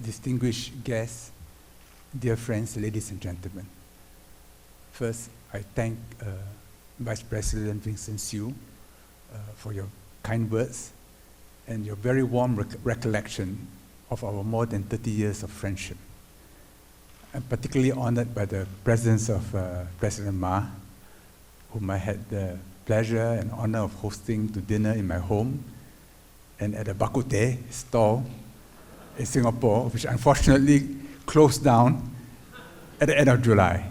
distinguished guests, dear friends, ladies and gentlemen. First, I thank Vice President Vincent Siew for your kind words and your very warm recollection of our more than 30 years of friendship. I'm particularly honored by the presence of President Ma, whom I had the pleasure and honor of hosting to dinner in my home and at a bak kut teh stall in Singapore, which unfortunately closed down at the end of July.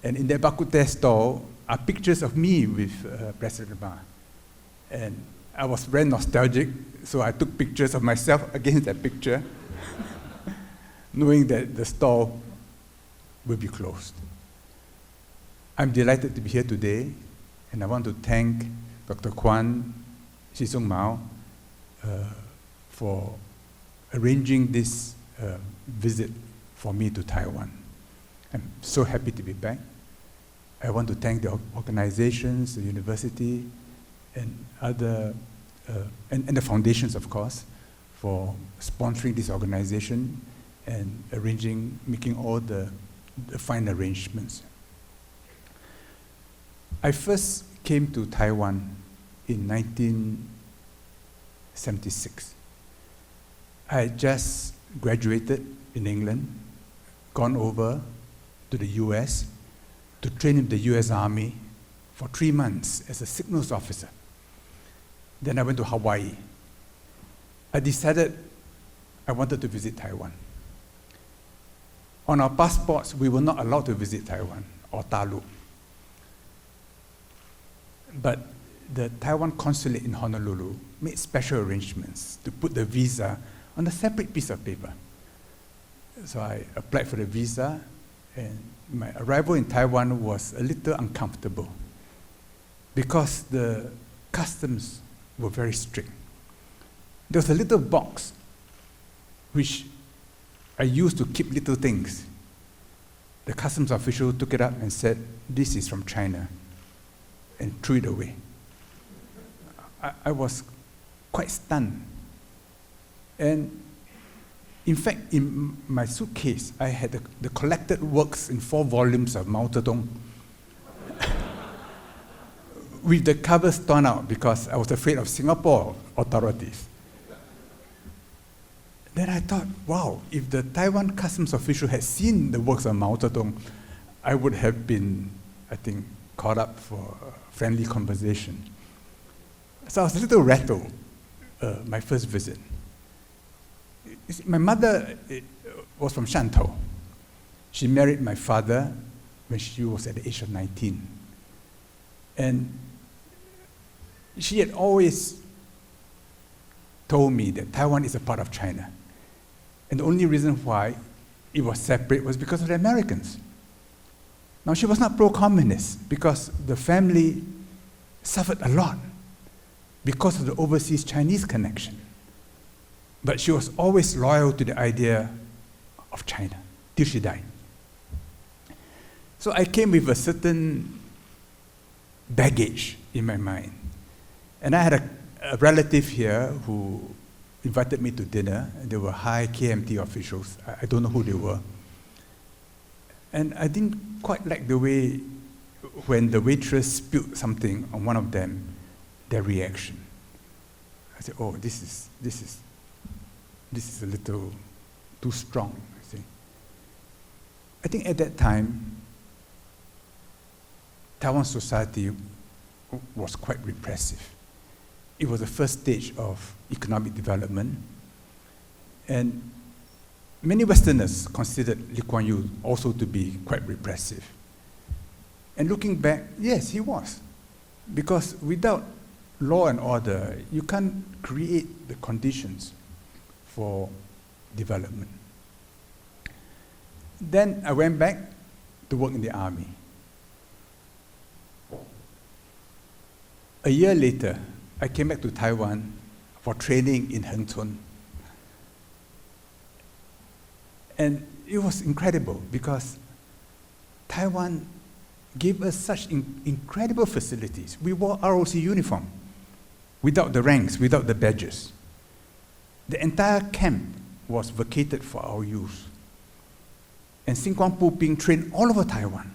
And in that bak kut teh stall are pictures of me with President Ma. And I was very nostalgic, so I took pictures of myself against that picture, knowing that the stall will be closed. I'm delighted to be here today, and I want to thank Dr. Kuan, Sizong for arranging this visit for me to Taiwan. I'm so happy to be back. I want to thank the organizations, the university, and other, and the foundations, of course, for sponsoring this organization and making all the fine arrangements. I first came to Taiwan in 1976. I had just graduated in England, gone over to the US to train in the US Army for 3 months as a signals officer. Then I went to Hawaii. I decided I wanted to visit Taiwan. On our passports, we were not allowed to visit Taiwan or Dalu. But the Taiwan consulate in Honolulu made special arrangements to put the visa on a separate piece of paper. So I applied for the visa, and my arrival in Taiwan was a little uncomfortable because the customs were very strict. There was a little box which I used to keep little things. The customs official took it up and said, "This is from China," and threw it away. I was quite stunned. And in fact, in my suitcase, I had the collected works in 4 volumes of Mao Zedong with the covers torn out because I was afraid of Singapore authorities. Then I thought, wow, if the Taiwan customs official had seen the works of Mao Zedong, I would have been, I think, caught up for a friendly conversation. So I was a little rattled, my first visit. My mother was from Shantou. She married my father when she was at the age of 19. And she had always told me that Taiwan is a part of China. And the only reason why it was separate was because of the Americans. Now, she was not pro-communist because the family suffered a lot because of the overseas Chinese connection. But she was always loyal to the idea of China till she died. So I came with a certain baggage in my mind. And I had a relative here who invited me to dinner. They were high KMT officials. I don't know who they were. And I didn't quite like the way, when the waitress spilled something on one of them, their reaction. I said, oh, this is a little too strong, I think. I think at that time, Taiwan society was quite repressive. It was the first stage of economic development. And many Westerners considered Lee Kuan Yew also to be quite repressive. And looking back, yes, he was. Because without law and order, you can't create the conditions for development. Then I went back to work in the army. A year later, I came back to Taiwan for training in Hengchun. And it was incredible because Taiwan gave us such incredible facilities. We wore ROC uniform without the ranks, without the badges. The entire camp was vacated for our use. And Sin Kuan Pu being trained all over Taiwan,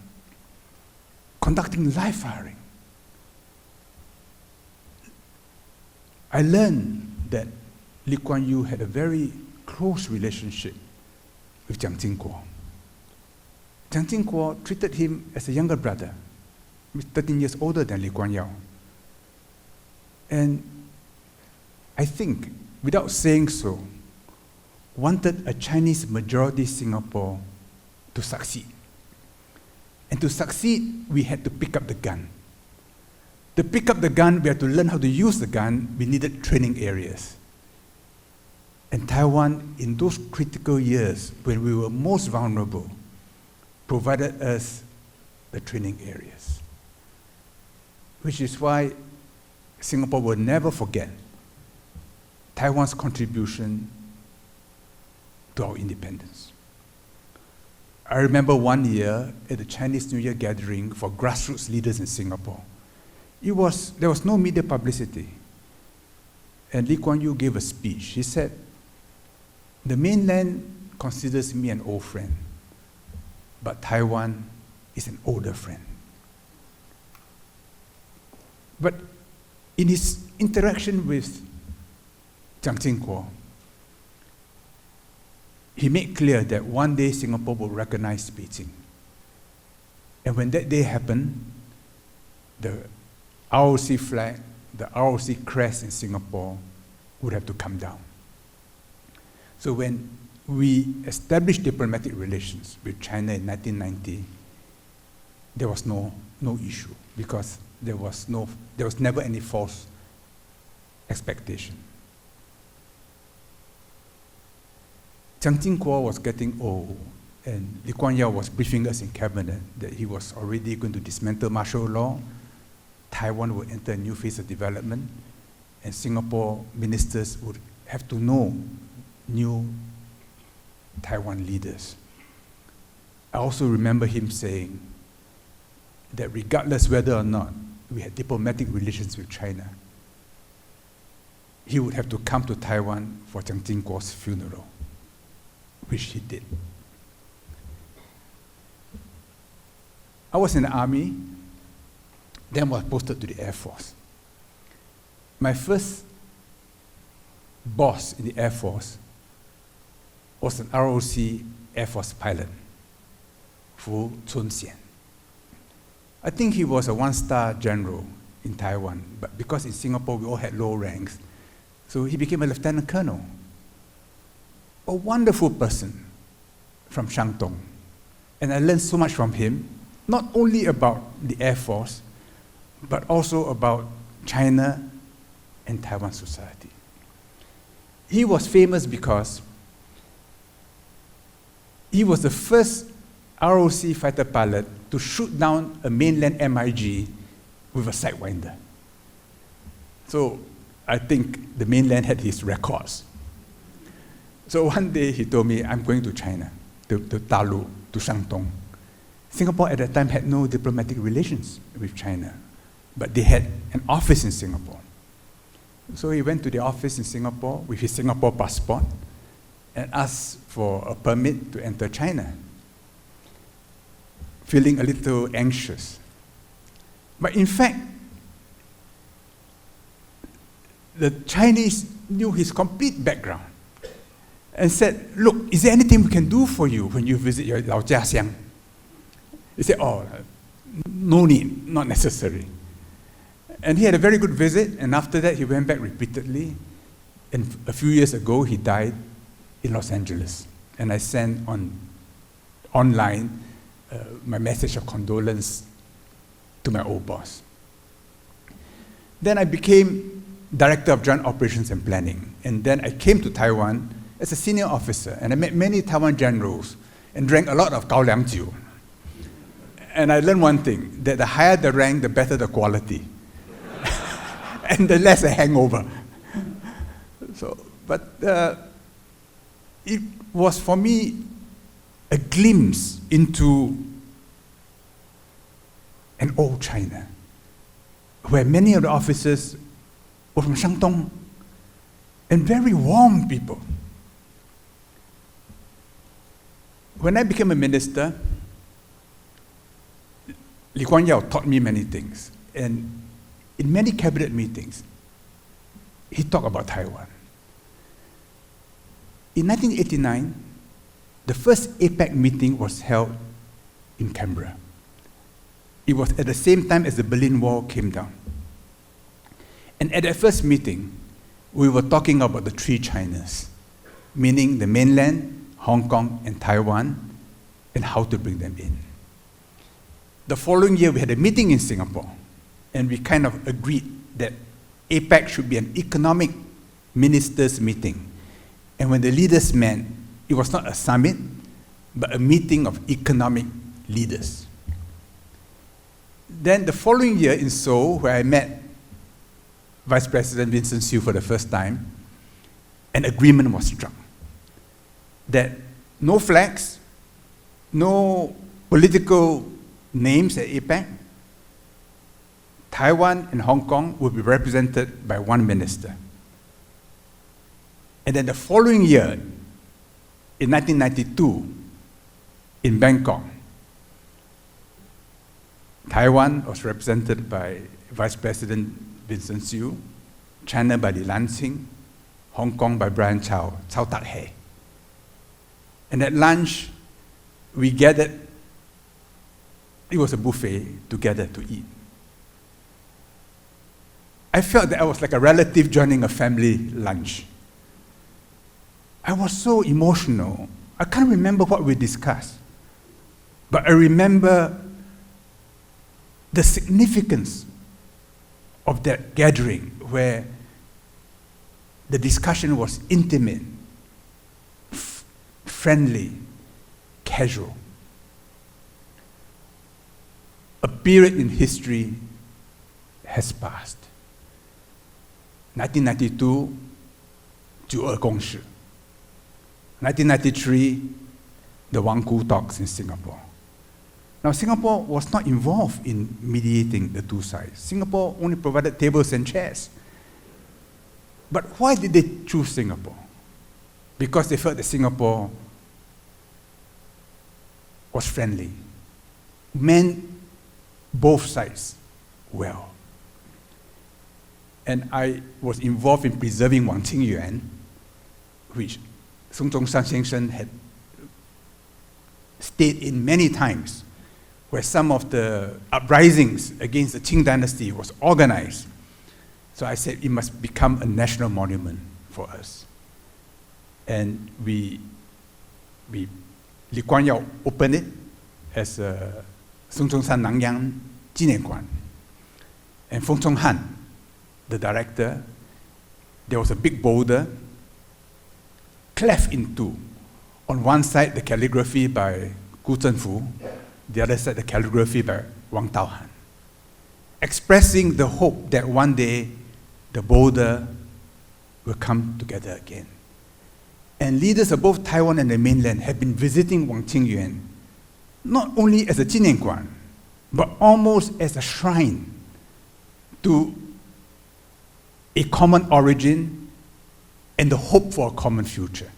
conducting live firing. I learned that Lee Kuan Yew had a very close relationship with Jiang Jingguo. Jiang Jingguo treated him as a younger brother, 13 years older than Lee Kuan Yew. And I think, without saying so, wanted a Chinese majority Singapore to succeed. And to succeed, we had to pick up the gun. To pick up the gun, we had to learn how to use the gun. We needed training areas. And Taiwan, in those critical years when we were most vulnerable, provided us the training areas. Which is why Singapore will never forget Taiwan's contribution to our independence. I remember one year at the Chinese New Year gathering for grassroots leaders in Singapore. There was no media publicity. And Lee Kuan Yew gave a speech. He said, "The mainland considers me an old friend, but Taiwan is an older friend." But in his interaction with Jiang Jingguo, he made clear that one day Singapore will recognize Beijing. And when that day happened, the ROC flag, the ROC crest in Singapore would have to come down. So when we established diplomatic relations with China in 1990, there was no issue because there was never any false expectation. Jiang Jingguo was getting old, and Lee Kuan Yew was briefing us in cabinet that he was already going to dismantle martial law. Taiwan would enter a new phase of development, and Singapore ministers would have to know new Taiwan leaders. I also remember him saying that regardless whether or not we had diplomatic relations with China, he would have to come to Taiwan for Jiang Jingguo's funeral, which he did. I was in the army, then was posted to the Air Force. My first boss in the Air Force was an ROC Air Force pilot, Fu Chun-hsien. I think he was a one-star general in Taiwan, but because in Singapore we all had low ranks, so he became a lieutenant colonel. A wonderful person from Shantung. And I learned so much from him, not only about the Air Force, but also about China and Taiwan society. He was famous because he was the first ROC fighter pilot to shoot down a mainland MiG with a sidewinder. So I think the mainland had his records. So one day he told me, "I'm going to China, to Dalu, to Shantung." Singapore at that time had no diplomatic relations with China, but they had an office in Singapore. So he went to the office in Singapore with his Singapore passport and asked for a permit to enter China, feeling a little anxious. But in fact, the Chinese knew his complete background and said, "Look, is there anything we can do for you when you visit your Lao Jia Xiang?" He said, "Oh, no need, not necessary." And he had a very good visit, and after that he went back repeatedly. And a few years ago he died in Los Angeles. And I sent online my message of condolence to my old boss. Then I became Director of Joint Operations and Planning. And then I came to Taiwan as a senior officer, and I met many Taiwan generals and drank a lot of Gao Liang Jiu. And I learned one thing, that the higher the rank, the better the quality. And the less a hangover. But it was for me a glimpse into an old China, where many of the officers were from Shantung, and very warm people. When I became a minister, Lee Kuan Yew taught me many things. And in many cabinet meetings, he talked about Taiwan. In 1989, the first APEC meeting was held in Canberra. It was at the same time as the Berlin Wall came down. And at that first meeting, we were talking about the three Chinas, meaning the mainland, Hong Kong, and Taiwan, and how to bring them in. The following year, we had a meeting in Singapore, and we kind of agreed that APEC should be an economic ministers meeting. And when the leaders met, it was not a summit, but a meeting of economic leaders. Then the following year in Seoul, where I met Vice President Vincent Hsu for the first time, an agreement was struck that no flags, no political names at APEC, Taiwan and Hong Kong will be represented by one minister. And then the following year, in 1992, in Bangkok, Taiwan was represented by Vice President Vincent Hsu, China by Li Lansing, Hong Kong by Brian Chow Tat Hai. And at lunch, we gathered, it was a buffet together to eat. I felt that I was like a relative joining a family lunch. I was so emotional. I can't remember what we discussed, but I remember the significance of that gathering where the discussion was intimate, friendly, casual. A period in history has passed. 1992, 九二共识. 1993, the Wangku talks in Singapore. Now, Singapore was not involved in mediating the two sides. Singapore only provided tables and chairs. But why did they choose Singapore? Because they felt that Singapore was friendly, meant both sides well. And I was involved in preserving Wang Qingyuan, which Sun Zhongshan先生 had stayed in many times, where some of the uprisings against the Qing dynasty was organized. So I said it must become a national monument for us. And Lee Kuan Yew opened it as a Sun Zhongshan Nangyang 纪念馆. And Feng Chonghan, the director, there was a big boulder cleft in two. On one side, the calligraphy by Gu Zhenfu, the other side, the calligraphy by Wang Taohan, expressing the hope that one day the boulder will come together again. And leaders of both Taiwan and the mainland have been visiting Wang Qingyuan, not only as a 纪念馆, but almost as a shrine to a common origin and the hope for a common future.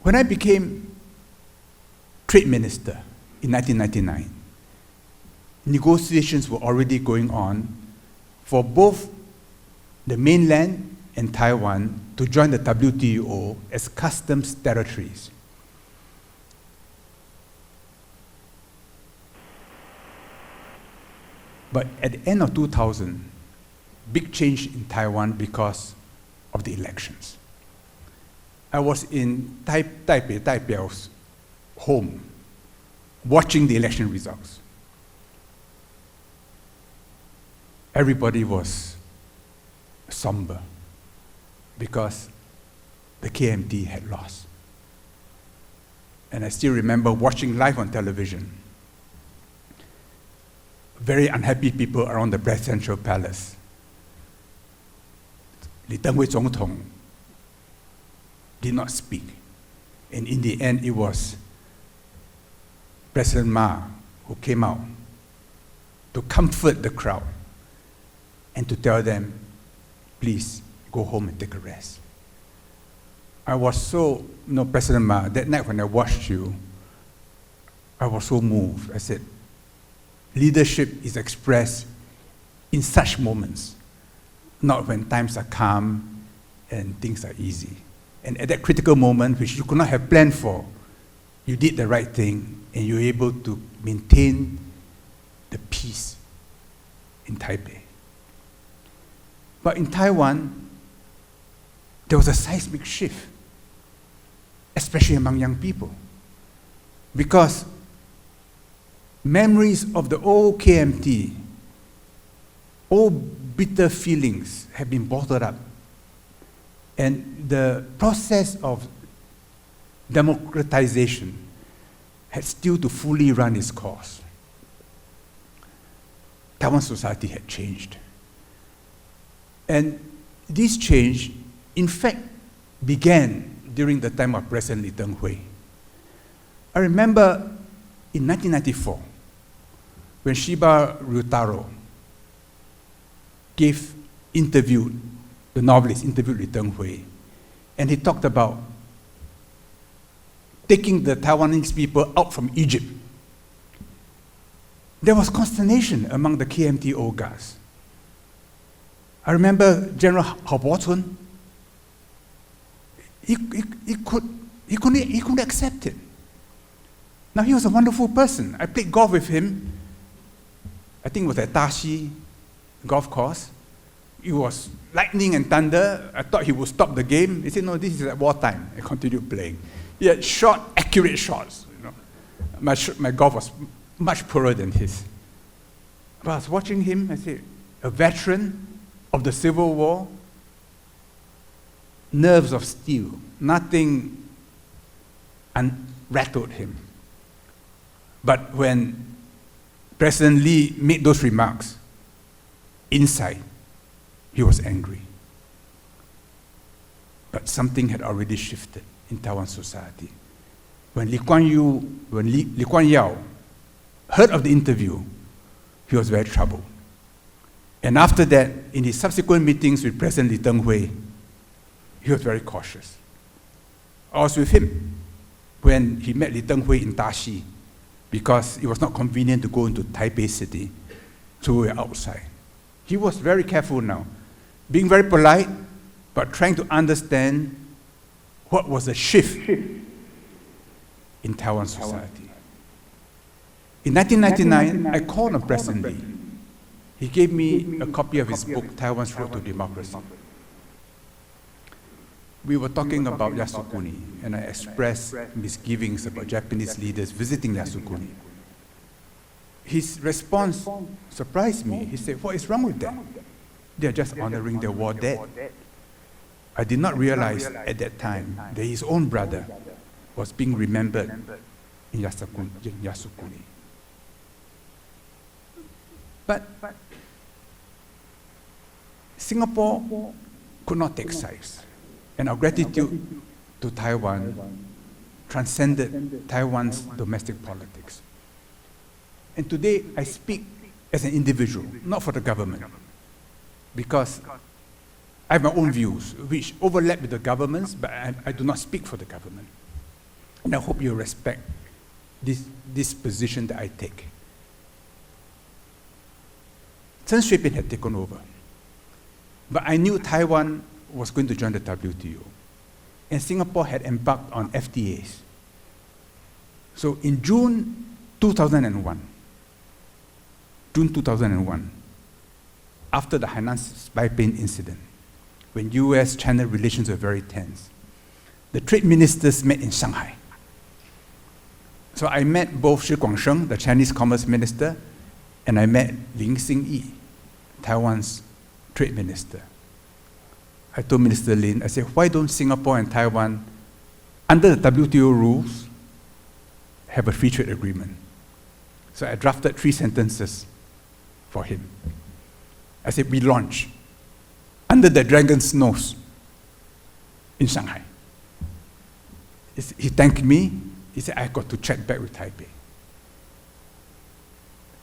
When I became trade minister in 1999, negotiations were already going on for both the mainland and Taiwan to join the WTO as customs territories. But at the end of 2000, big change in Taiwan because of the elections. I was in Taipei Taipiao's home, watching the election results. Everybody was somber because the KMT had lost. And I still remember watching live on television very unhappy people around the presidential palace. Li Tenghui 总统 did not speak. And in the end, it was President Ma who came out to comfort the crowd and to tell them, please go home and take a rest. I was so, President Ma, that night when I watched you, I was so moved. I said, leadership is expressed in such moments, not when times are calm and things are easy. And at that critical moment, which you could not have planned for, you did the right thing, and you were able to maintain the peace in Taipei. But in Taiwan, there was a seismic shift, especially among young people, because memories of the old KMT, old bitter feelings have been bottled up. And the process of democratization had still to fully run its course. Taiwan society had changed. And this change, in fact, began during the time of President Lee Teng-hui. I remember in 1994, when Shiba Ryutaro the novelist interviewed Lee Teng-hui, and he talked about taking the Taiwanese people out from Egypt. There was consternation among the KMT old guys. I remember General Hao Bo-chun. He couldn't accept it. Now, he was a wonderful person. I played golf with him. I think it was at Tashi golf course. It was lightning and thunder. I thought he would stop the game. He said, no, this is at wartime. I continued playing. He had short, accurate shots. My golf was much poorer than his. But I was watching him, I said, a veteran of the Civil War, nerves of steel, nothing rattled him. But when President Lee made those remarks, inside, he was angry. But something had already shifted in Taiwan society. When Lee Kuan Yew heard of the interview, he was very troubled. And after that, in his subsequent meetings with President Lee Teng-hui, he was very cautious. I was with him when he met Lee Teng-hui in Tashi, because it was not convenient to go into Taipei City, so we were outside. He was very careful now, being very polite, but trying to understand what was the shift in Taiwan society. In 1999, I called on President Lee. He gave me a copy of his book, Taiwan's Road to Democracy. We were talking about Yasukuni, and I expressed misgivings about Japanese leaders visiting Yasukuni. His response surprised me. He said, what is wrong with them? They are just honoring their war dead. I did not realize at that time that his own brother was being remembered in Yasukuni. But Singapore could not take sides. And our gratitude to Taiwan transcended Taiwan's domestic politics. And today, I speak as an individual, not for the government, because I have my own views, which overlap with the government's, but I do not speak for the government. And I hope you respect this position that I take. Chen Shui-bian had taken over, but I knew Taiwan was going to join the WTO, and Singapore had embarked on FTAs. So in June 2001, after the Hainan spy plane incident, when US-China relations were very tense, the trade ministers met in Shanghai. So I met both Shi Guangsheng, the Chinese Commerce Minister, and I met Lin Xingyi, Taiwan's trade minister. I told Minister Lin, I said, why don't Singapore and Taiwan, under the WTO rules, have a free trade agreement? So I drafted 3 sentences for him. I said, we launch under the dragon's nose in Shanghai. He thanked me. He said, I got to check back with Taipei.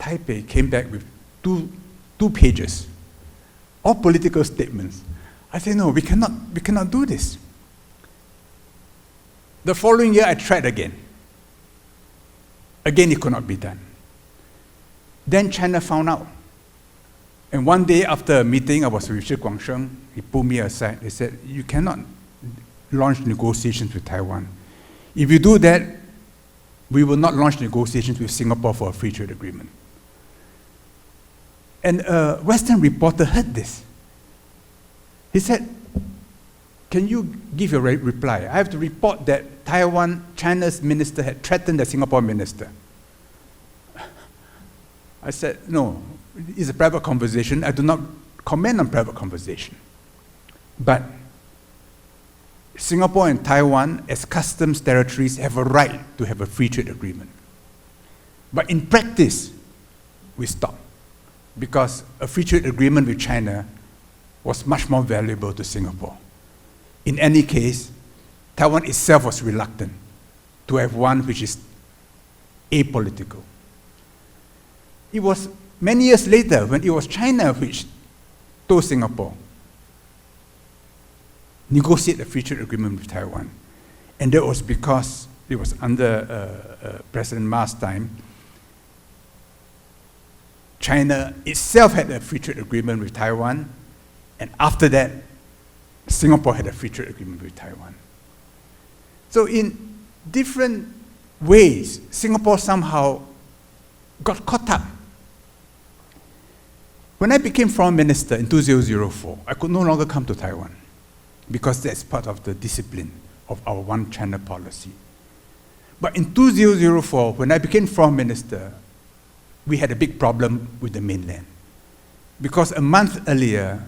Taipei came back with two pages, all political statements. I said, no, we cannot do this. The following year, I tried again. Again, it could not be done. Then China found out. And one day after a meeting, I was with Shi Guangsheng. He pulled me aside. He said, you cannot launch negotiations with Taiwan. If you do that, we will not launch negotiations with Singapore for a free trade agreement. And a Western reporter heard this. He said, can you give your reply? I have to report that China's minister had threatened the Singapore minister. I said, no, it's a private conversation. I do not comment on private conversation. But Singapore and Taiwan, as customs territories, have a right to have a free trade agreement. But in practice, we stopped, because a free trade agreement with China was much more valuable to Singapore. In any case, Taiwan itself was reluctant to have one which is apolitical. It was many years later when it was China which told Singapore, negotiate a free trade agreement with Taiwan. And that was because it was under President Ma's time. China itself had a free trade agreement with Taiwan, and after that, Singapore had a free trade agreement with Taiwan. So in different ways, Singapore somehow got caught up. When I became foreign minister in 2004, I could no longer come to Taiwan because that's part of the discipline of our one China policy. But in 2004, when I became foreign minister, we had a big problem with the mainland. Because a month earlier,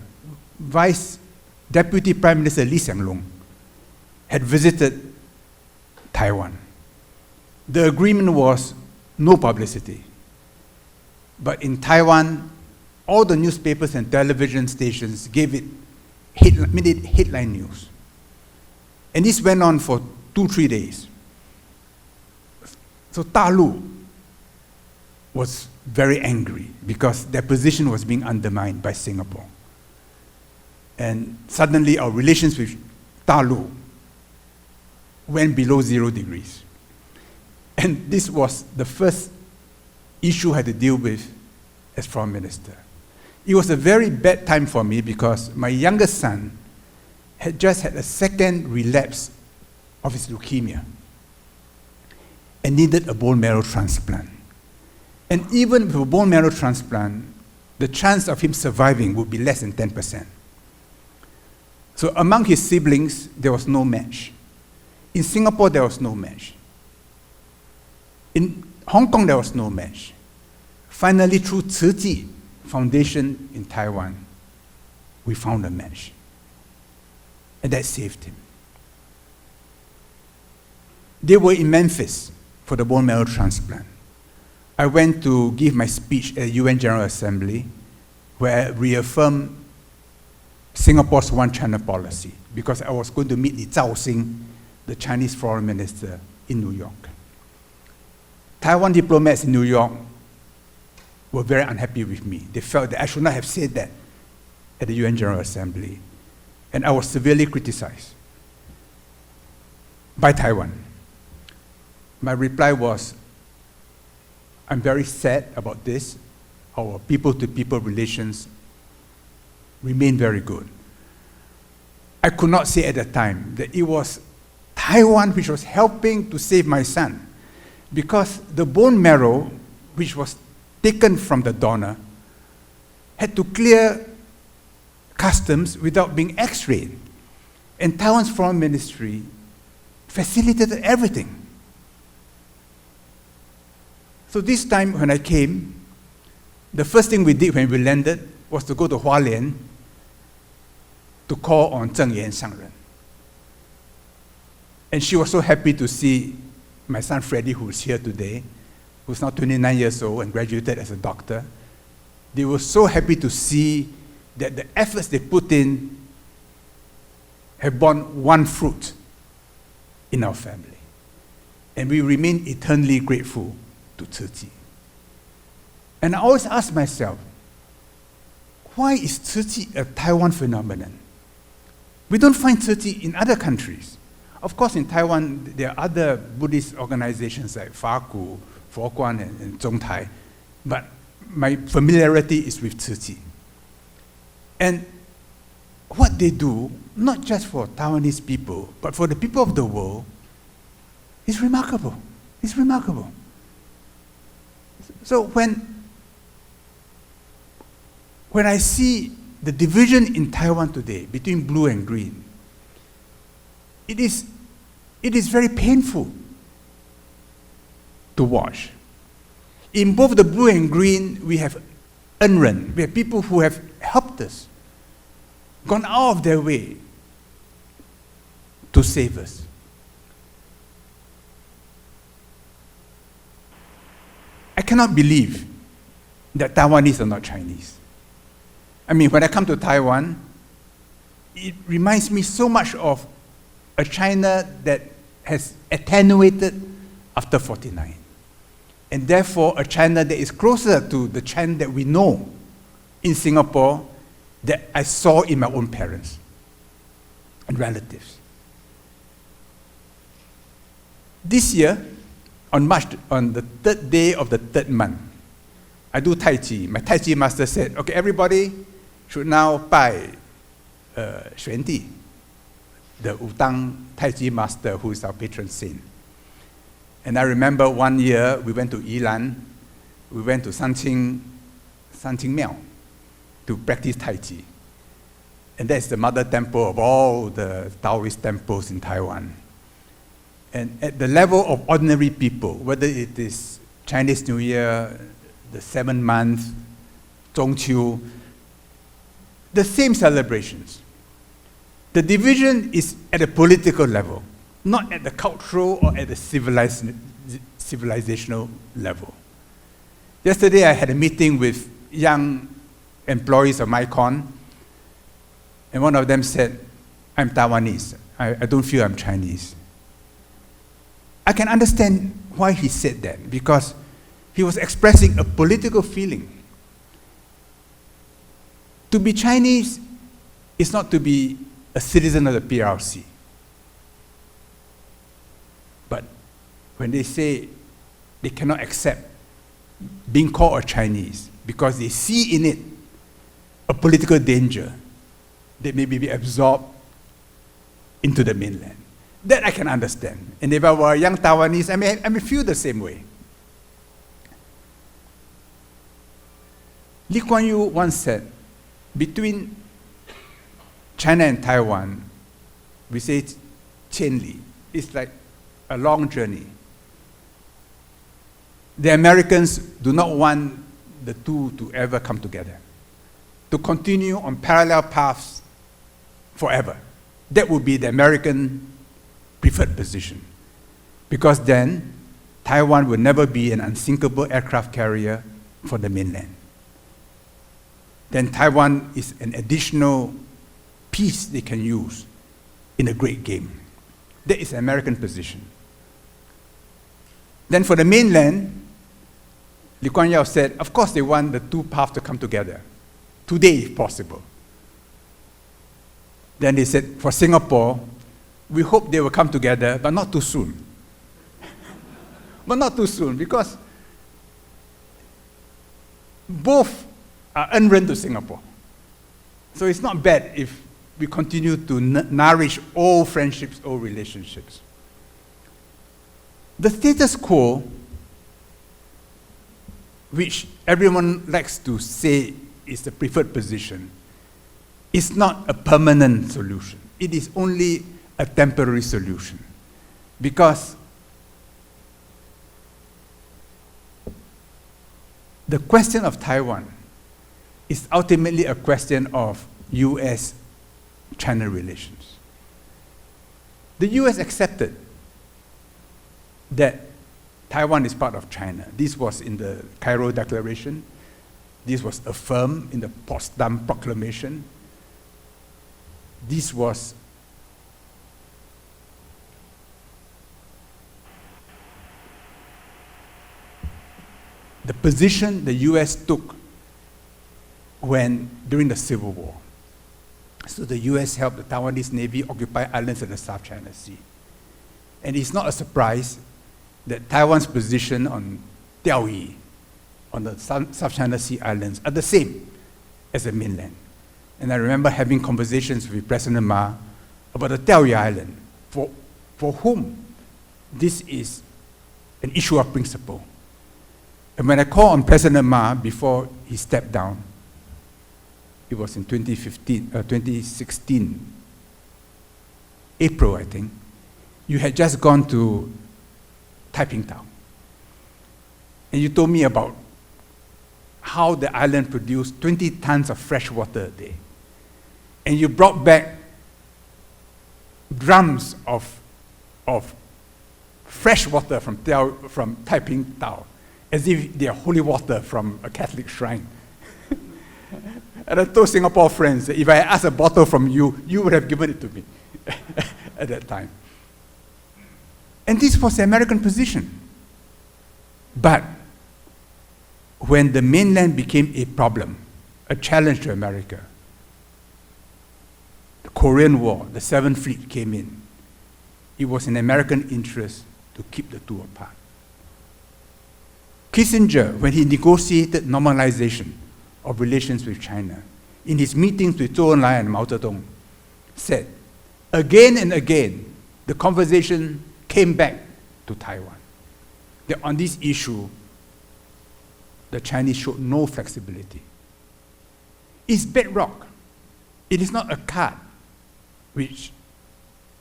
Deputy Prime Minister Lee Hsien Loong had visited Taiwan. The agreement was no publicity. But in Taiwan, all the newspapers and television stations made it headline news. And this went on for 2-3 days. So Dalu was very angry because their position was being undermined by Singapore. And suddenly our relations with Dalu went below 0 degrees. And this was the first issue I had to deal with as foreign minister. It was a very bad time for me because my youngest son had just had a second relapse of his leukemia and needed a bone marrow transplant. And even with a bone marrow transplant, the chance of him surviving would be less than 10%. So among his siblings, there was no match. In Singapore, there was no match. In Hong Kong, there was no match. Finally, through Tzu Chi Foundation in Taiwan, we found a match. And that saved him. They were in Memphis for the bone marrow transplant. I went to give my speech at the UN General Assembly, where I reaffirmed Singapore's one China policy, because I was going to meet Li Zhaoxing, the Chinese foreign minister, in New York. Taiwan diplomats in New York were very unhappy with me. They felt that I should not have said that at the UN General Assembly. And I was severely criticized by Taiwan. My reply was, I'm very sad about this. Our people-to-people relations remain very good. I could not say at that time that it was Taiwan which was helping to save my son, because the bone marrow, which was taken from the donor, had to clear customs without being x-rayed. And Taiwan's foreign ministry facilitated everything. So this time when I came, the first thing we did when we landed was to go to Hualien to call on Zheng Yan Sangren. And she was so happy to see my son Freddie, who's here today, who's now 29 years old and graduated as a doctor. They were so happy to see that the efforts they put in have borne one fruit in our family. And we remain eternally grateful to Tzu Chi. And I always ask myself, why is Tzu Chi a Taiwan phenomenon? We don't find Tzu Chi in other countries. Of course, in Taiwan, there are other Buddhist organizations like Faku, Kuan, and Zhongtai, but my familiarity is with Tzu Chi. And what they do, not just for Taiwanese people, but for the people of the world, is remarkable. It's remarkable. So when I see the division in Taiwan today between blue and green, it is very painful to watch. In both the blue and green, we have unrun. We have people who have helped us, gone out of their way to save us. I cannot believe that Taiwanese are not Chinese. I mean, when I come to Taiwan, it reminds me so much of a China that has attenuated after 49. And therefore, a China that is closer to the China that we know in Singapore that I saw in my own parents and relatives. This year, on the third day of the third month, I do Tai Chi. My Tai Chi master said, okay, everybody should now buy Xuan Di, the Wutang Tai Chi master who is our patron saint. And I remember one year we went to Yilan, we went to Sanqing Miao to practice Tai Chi. And that's the mother temple of all the Taoist temples in Taiwan. And at the level of ordinary people, whether it is Chinese New Year, the 7th month, Zhongqiu, the same celebrations. The division is at a political level, not at the cultural or at the civilizational level. Yesterday I had a meeting with young employees of MaiCoin, and one of them said, I'm Taiwanese, I don't feel I'm Chinese. I can understand why he said that, because he was expressing a political feeling. To be Chinese is not to be a citizen of the PRC. But when they say they cannot accept being called a Chinese because they see in it a political danger that may be absorbed into the mainland, that I can understand. And if I were a young Taiwanese, I may feel the same way. Lee Kuan Yew once said, between China and Taiwan, we say Qianli. It's like a long journey. The Americans do not want the two to ever come together, to continue on parallel paths forever. That would be the American preferred position, because then Taiwan will never be an unsinkable aircraft carrier for the mainland. Then Taiwan is an additional piece they can use in a great game. That is the American position. Then for the mainland, Lee Kuan Yew said, of course they want the two paths to come together, today if possible. Then they said, for Singapore, we hope they will come together, but not too soon. But not too soon, because both are unrun to Singapore. So it's not bad if we continue to nourish old friendships, old relationships. The status quo, which everyone likes to say is the preferred position, is not a permanent solution. It is only a temporary solution, because the question of Taiwan is ultimately a question of US-China relations. The US accepted that Taiwan is part of China. This was in the Cairo Declaration. This was affirmed in the Potsdam Proclamation. This was the position the US took during the Civil War. So the US helped the Taiwanese Navy occupy islands in the South China Sea. And it's not a surprise that Taiwan's position on Diaoyu, on the South China Sea Islands, are the same as the mainland. And I remember having conversations with President Ma about the Diaoyu Island, for whom this is an issue of principle. And when I called on President Ma before he stepped down, it was in 2016, April, I think, you had just gone to Taiping Town. And you told me about how the island produced 20 tons of fresh water a day. And you brought back drums of fresh water from Taiping Town, as if they are holy water from a Catholic shrine. And I told Singapore friends that if I asked a bottle from you, you would have given it to me at that time. And this was the American position. But when the mainland became a problem, a challenge to America, the Korean War, the Seventh Fleet came in. It was in American interest to keep the two apart. Kissinger, when he negotiated normalization of relations with China, in his meetings with Zhou Enlai and Mao Zedong, said, again and again, the conversation came back to Taiwan. That on this issue, the Chinese showed no flexibility. It's bedrock. It is not a card which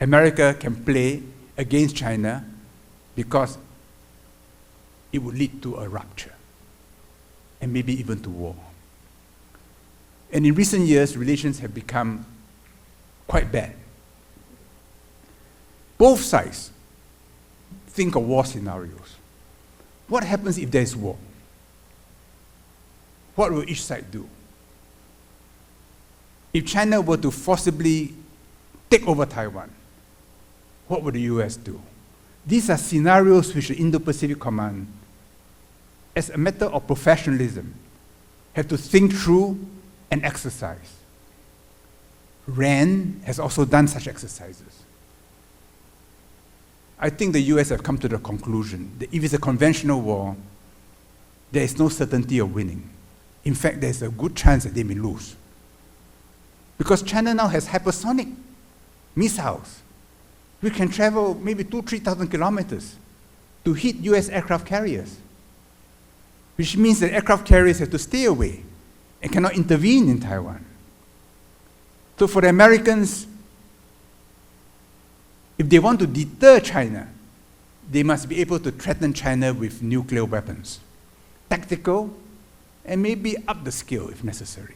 America can play against China because it would lead to a rupture and maybe even to war. And in recent years, relations have become quite bad. Both sides think of war scenarios. What happens if there is war? What will each side do? If China were to forcibly take over Taiwan, what would the US do? These are scenarios which the Indo-Pacific Command, as a matter of professionalism, have to think through and exercise. RAND has also done such exercises. I think the US have come to the conclusion that if it's a conventional war, there is no certainty of winning. In fact, there's a good chance that they may lose. Because China now has hypersonic missiles. We can travel maybe 2,000-3,000 kilometers to hit US aircraft carriers, which means that aircraft carriers have to stay away and cannot intervene in Taiwan. So for the Americans, if they want to deter China, they must be able to threaten China with nuclear weapons, tactical, and maybe up the scale if necessary.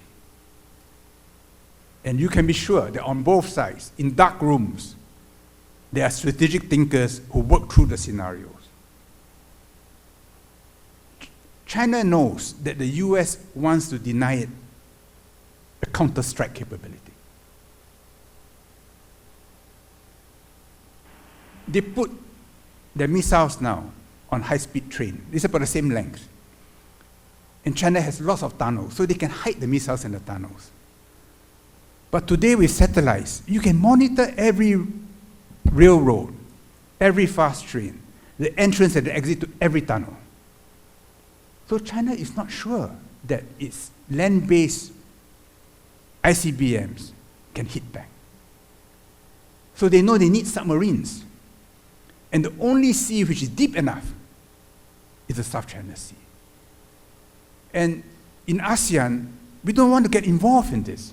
And you can be sure that on both sides, in dark rooms, there are strategic thinkers who work through the scenarios. China knows that the US wants to deny it a counter-strike capability. They put their missiles now on high-speed train. It's about the same length. And China has lots of tunnels, so they can hide the missiles in the tunnels. But today with satellites, you can monitor every railroad, every fast train, the entrance and the exit to every tunnel. So China is not sure that its land-based ICBMs can hit back. So they know they need submarines. And the only sea which is deep enough is the South China Sea. And in ASEAN, we don't want to get involved in this.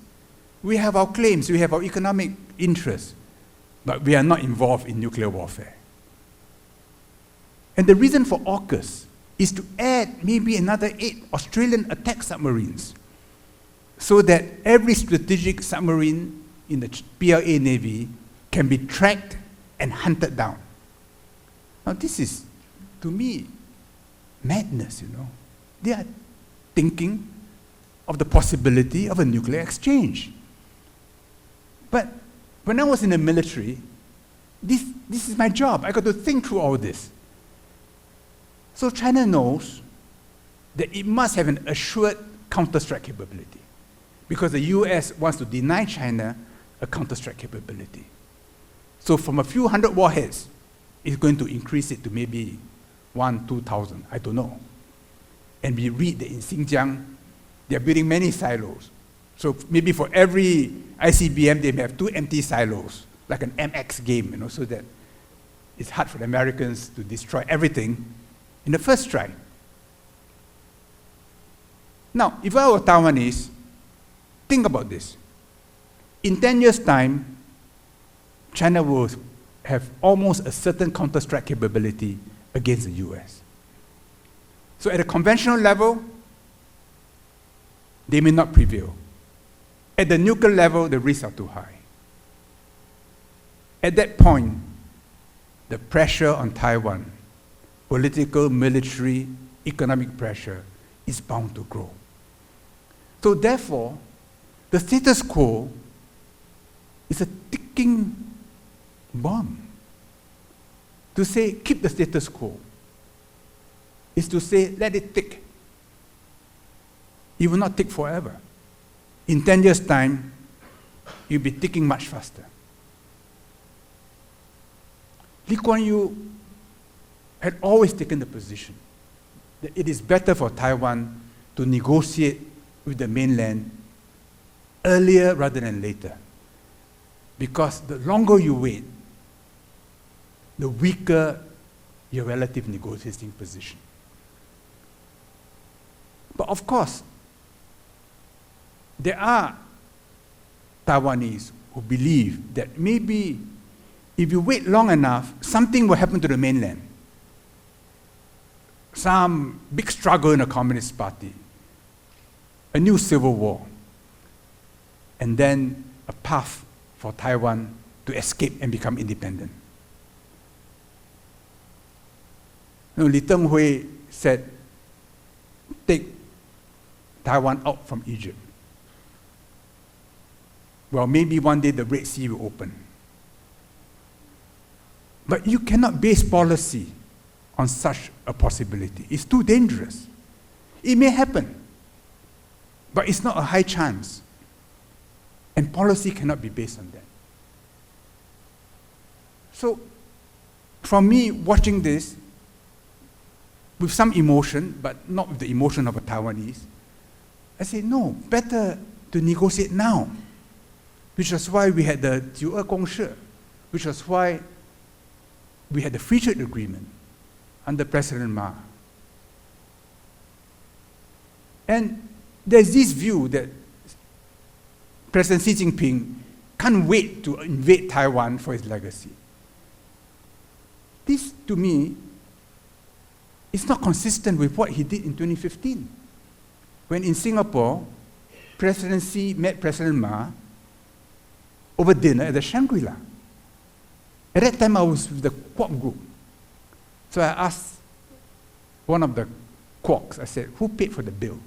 We have our claims, we have our economic interests, but we are not involved in nuclear warfare. And the reason for AUKUS is to add maybe another 8 Australian attack submarines so that every strategic submarine in the PLA Navy can be tracked and hunted down. Now this is, to me, madness, you know. They are thinking of the possibility of a nuclear exchange. But when I was in the military, this is my job. I got to think through all this. So China knows that it must have an assured counter-strike capability because the US wants to deny China a counter-strike capability. So from a few hundred warheads is going to increase it to maybe 1,000, 2,000, I don't know. And we read that in Xinjiang, they're building many silos. So maybe for every ICBM, they may have 2 empty silos, like an MX game, so that it's hard for the Americans to destroy everything in the first try. Now, if I were Taiwanese, think about this. In 10 years' time, China will have almost a certain counter-strike capability against the US. So at a conventional level, they may not prevail. At the nuclear level, the risks are too high. At that point, the pressure on Taiwan, political, military, economic pressure, is bound to grow. So therefore, the status quo is a ticking bomb. To say, keep the status quo, is to say, let it tick. It will not tick forever. In 10 years' time, you'll be ticking much faster. Lee Kuan Yew had always taken the position that it is better for Taiwan to negotiate with the mainland earlier rather than later. Because the longer you wait, the weaker your relative negotiating position. But of course, there are Taiwanese who believe that maybe if you wait long enough, something will happen to the mainland. Some big struggle in the Communist Party, a new civil war, and then a path for Taiwan to escape and become independent. Li Tenghui said, take Taiwan out from Egypt. Well, maybe one day the Red Sea will open. But you cannot base policy on such a possibility. It's too dangerous. It may happen, but it's not a high chance. And policy cannot be based on that. So, from me watching this, with some emotion, but not with the emotion of a Taiwanese, I say, no, better to negotiate now. Which was why we had the 九二共识, which was why we had the free trade agreement under President Ma. And there's this view that President Xi Jinping can't wait to invade Taiwan for his legacy. This, to me, is not consistent with what he did in 2015. When in Singapore, President Xi met President Ma over dinner at the Shangri-La. At that time, I was with the Quok group. So I asked one of the Quoks, I said, who paid for the bill?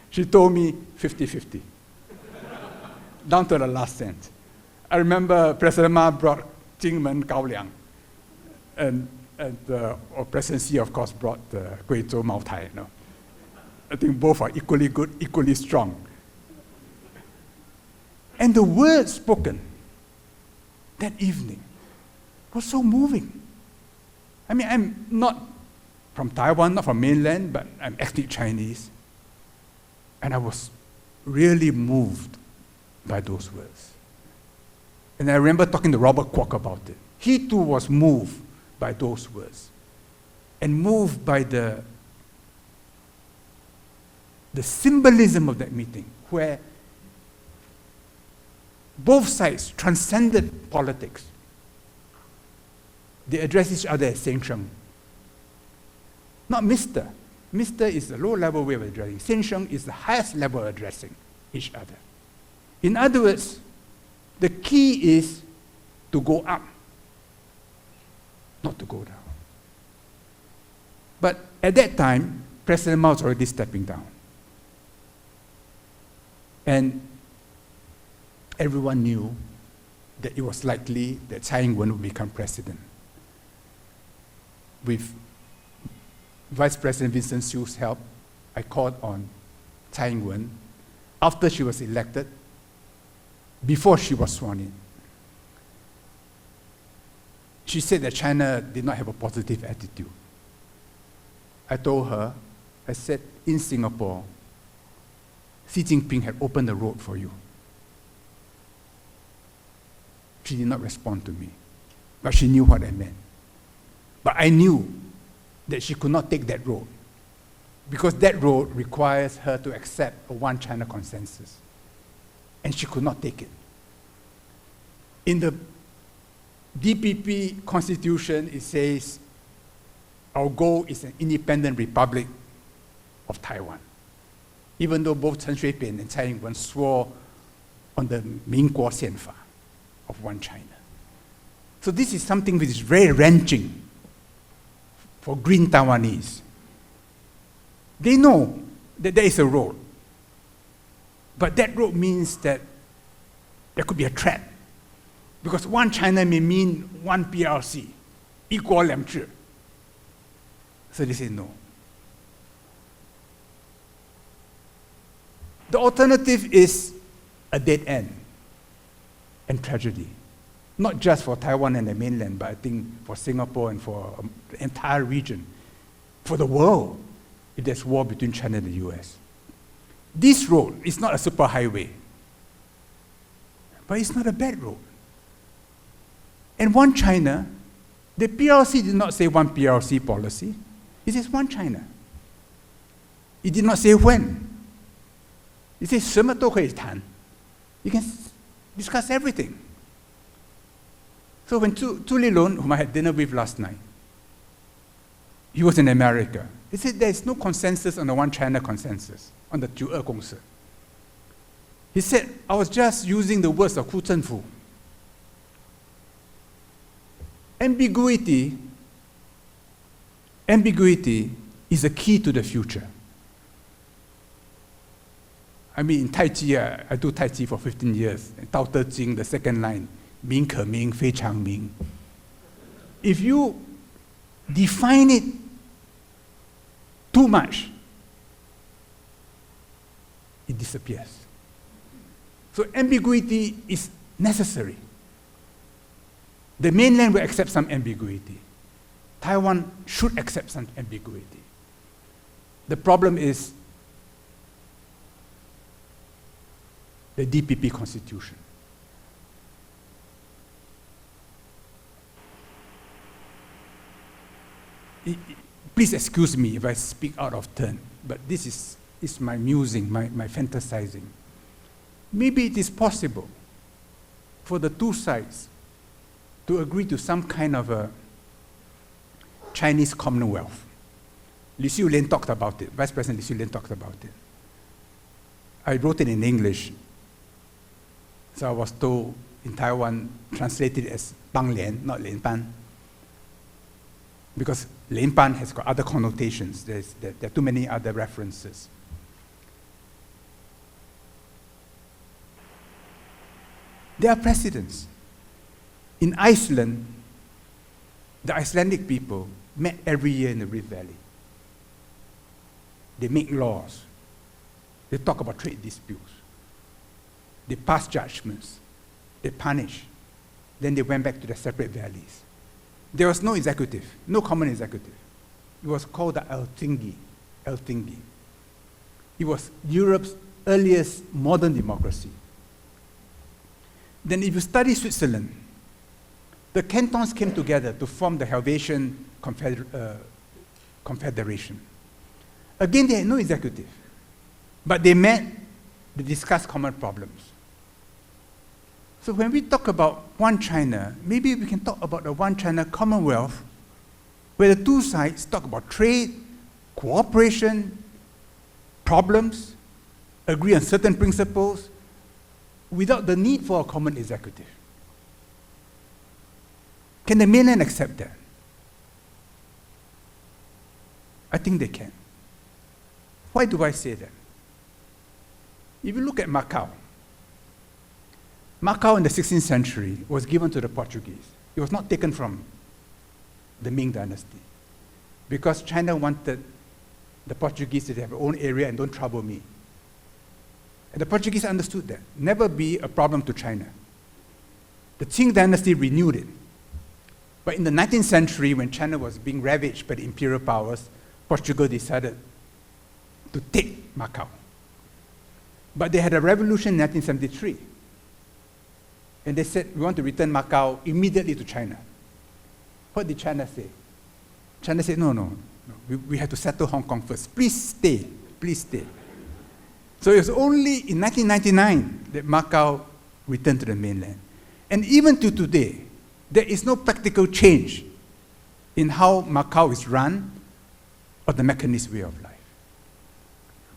She told me 50-50, down to the last cent. I remember President Ma brought Jingmen Gaoliang, and President Xi, of course, brought Guizhou Mao Tai. I think both are equally good, equally strong. And the words spoken that evening was so moving. I mean, I'm not from Taiwan, not from mainland, but I'm ethnic Chinese. And I was really moved by those words. And I remember talking to Robert Kwok about it. He too was moved by those words. And moved by the symbolism of that meeting, where both sides transcended politics. They addressed each other as Seng Sheng. Not Mr. Mr. is the low-level way of addressing. Seng Sheng is the highest level of addressing each other. In other words, the key is to go up, not to go down. But at that time, President Mao was already stepping down. And everyone knew that it was likely that Tsai Ing-wen would become president. With Vice President Vincent Hsu's help, I called on Tsai Ing-wen after she was elected, before she was sworn in. she said that China did not have a positive attitude. I told her, I said, in Singapore, Xi Jinping had opened the road for you. She did not respond to me, but she knew what I meant. But I knew that she could not take that road, because that road requires her to accept a one China consensus, and she could not take it. In the DPP constitution, it says, our goal is an independent republic of Taiwan. Even though both Chen Shui-bian and Tsai Ing-wen swore on the Mingguo Xianfa of one China. So this is something which is very wrenching for green Taiwanese. They know that there is a road, but that road means that there could be a threat, because one China may mean one PRC, equal lemchi. So they say no. The alternative is a dead end and tragedy, not just for Taiwan and the mainland, but I think for Singapore and for the entire region, for the world, if there's war between China and the US. This road is not a superhighway, but it's not a bad road. And one China, the PRC did not say one PRC policy, it says one China. It did not say when. It says 什么都可以谈. You can discuss everything. So when Zhu Lilun, whom I had dinner with last night, he was in America. He said there is no consensus on the one China consensus, on the 九二共识. He said, I was just using the words of Hu Zhenfu. Ambiguity is a key to the future. I mean, in Tai Chi, I do Tai Chi for 15 years. In Tao Te Ching, the second line, 名可名,非常名. If you define it too much, it disappears. So ambiguity is necessary. The mainland will accept some ambiguity. Taiwan should accept some ambiguity. The problem is the DPP constitution. Please excuse me if I speak out of turn, but this is my musing, my fantasizing. Maybe it is possible for the two sides to agree to some kind of a Chinese Commonwealth. Li Xiulian talked about it, Vice President Li Xiulian talked about it. I wrote it in English, so I was told in Taiwan, translated as Bang Lian, not Lian Ban. Because Lian Ban has got other connotations, there are too many other references. There are precedents. In Iceland, the Icelandic people met every year in the Rift Valley. They make laws. They talk about trade disputes. They pass judgments. They punish. Then they went back to their separate valleys. There was no executive, no common executive. It was called the Eltingi. It was Europe's earliest modern democracy. Then if you study Switzerland, the cantons came together to form the Helvetian Confederation. Again, they had no executive, but they met to discuss common problems. So when we talk about one China, maybe we can talk about the one China Commonwealth, where the two sides talk about trade, cooperation, problems, agree on certain principles, without the need for a common executive. Can the mainland accept that? I think they can. Why do I say that? If you look at Macau, Macau in the 16th century was given to the Portuguese. It was not taken from the Ming dynasty, because China wanted the Portuguese to have their own area and don't trouble me. And the Portuguese understood that. Never be a problem to China. The Qing dynasty renewed it. But in the 19th century, when China was being ravaged by the imperial powers, Portugal decided to take Macau. But they had a revolution in 1973. And they said, we want to return Macau immediately to China. What did China say? China said, no. We have to settle Hong Kong first. Please stay. So it was only in 1999 that Macau returned to the mainland. And even to today, there is no practical change in how Macau is run or the mechanist way of life.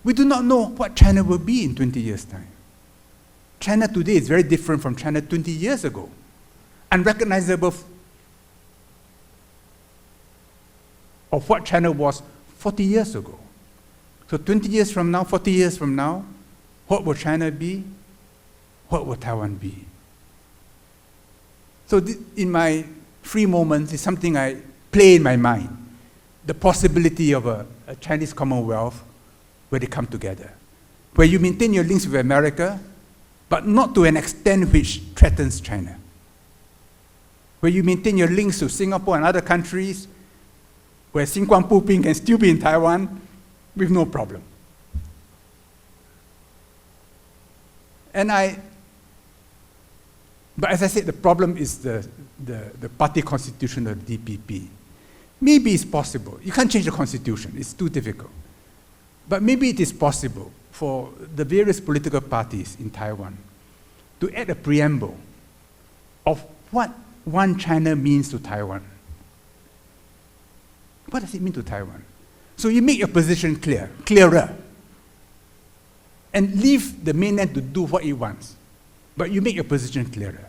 We do not know what China will be in 20 years' time. China today is very different from China 20 years ago, unrecognizable of what China was 40 years ago. So 20 years from now, 40 years from now, what will China be? What will Taiwan be? So in my free moments, it's something I play in my mind, the possibility of a Chinese Commonwealth where they come together, where you maintain your links with America, but not to an extent which threatens China, where you maintain your links to Singapore and other countries, where Sin Guang Pu Ping can still be in Taiwan with no problem. But as I said, the problem is the party constitution of the DPP. Maybe it's possible. You can't change the constitution. It's too difficult. But maybe it is possible for the various political parties in Taiwan to add a preamble of what one China means to Taiwan. What does it mean to Taiwan? So you make your position clearer, and leave the mainland to do what it wants. But you make your position clearer.